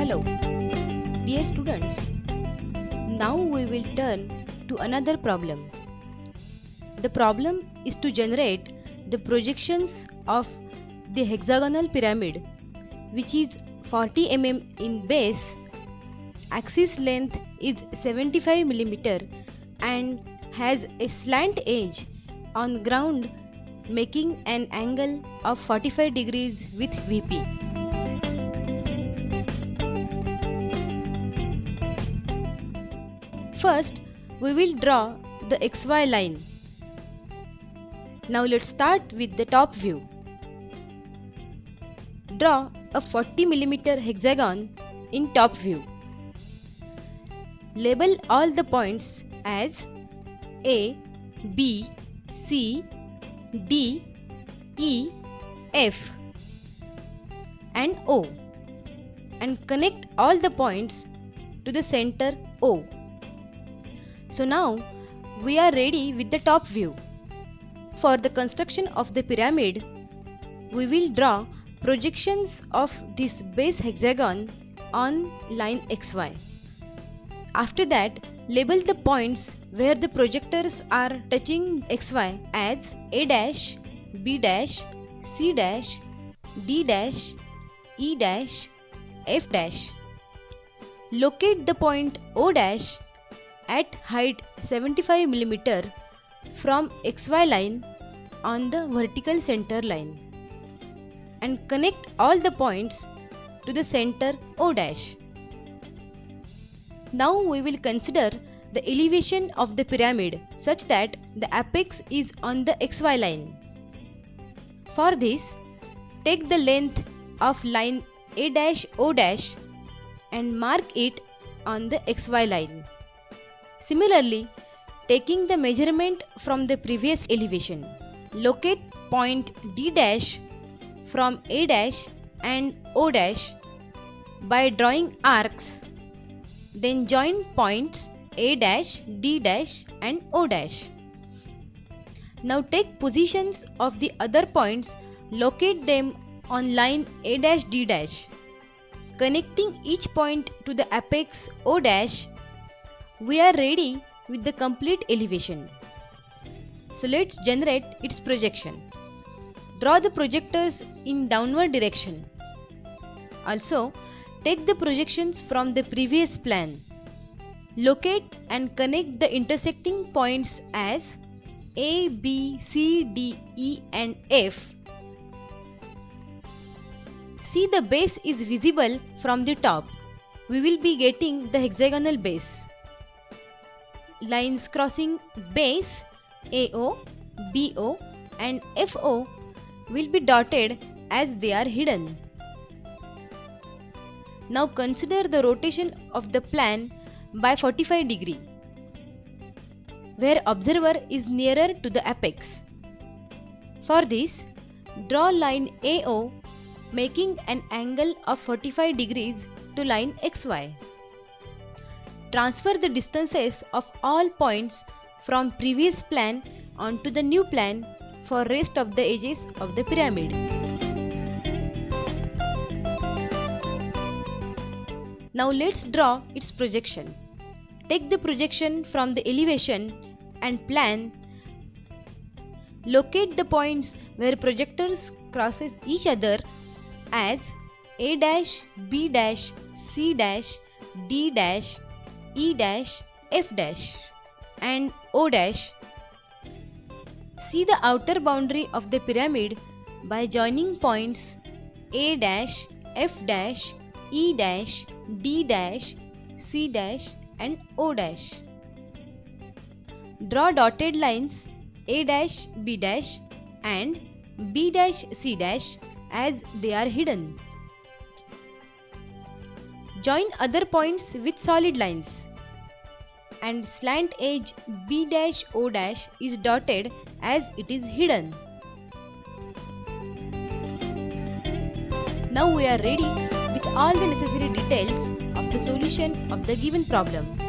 Hello, dear students. Now we will turn to another problem. The problem is to generate the projections of the hexagonal pyramid, which is 40 mm in base, axis length is 75 mm and has a slant edge on ground making an angle of 45 degrees with VP. First, we will draw the XY line. Now let's start with the top view. Draw a 40 mm hexagon in top view. Label all the points as A, B, C, D, E, F and O and connect all the points to the center O. So now we are ready with the top view. For the construction of the pyramid, we will draw projections of this base hexagon on line XY. After that, label the points where the projectors are touching XY as A', B', C', D', E', F'. Locate the point O' at height 75 mm from XY line on the vertical center line and connect all the points to the center O'. Now we will consider the elevation of the pyramid such that the apex is on the XY line. For this, take the length of line A', O' and mark it on the XY line. Similarly, taking the measurement from the previous elevation, locate point D' from A' and O' by drawing arcs. Then join points A', D' and O'. Now take positions of the other points, locate them on line A', D'. Connecting each point to the apex O', we are ready with the complete elevation. So let's generate its projection. Draw the projectors in downward direction. Also, take the projections from the previous plan. Locate and connect the intersecting points as A, B, C, D, E and F. See, the base is visible from the top. We will be getting the hexagonal base. Lines crossing base AO, BO and FO will be dotted as they are hidden. Now consider the rotation of the plan by 45 degree, where observer is nearer to the apex. For this, draw line AO making an angle of 45 degrees to line XY. Transfer the distances of all points from previous plan onto the new plan for rest of the edges of the pyramid. Now let's draw its projection. Take the projection from the elevation and plan. Locate the points where projectors crosses each other as A', B', C', D', E', F' and O'. See the outer boundary of the pyramid by joining points A', F', E', D', C' and O'. Draw dotted lines A', B' and B', C' as they are hidden. Join other points with solid lines and slant edge B', O' is dotted as it is hidden. Now we are ready with all the necessary details of the solution of the given problem.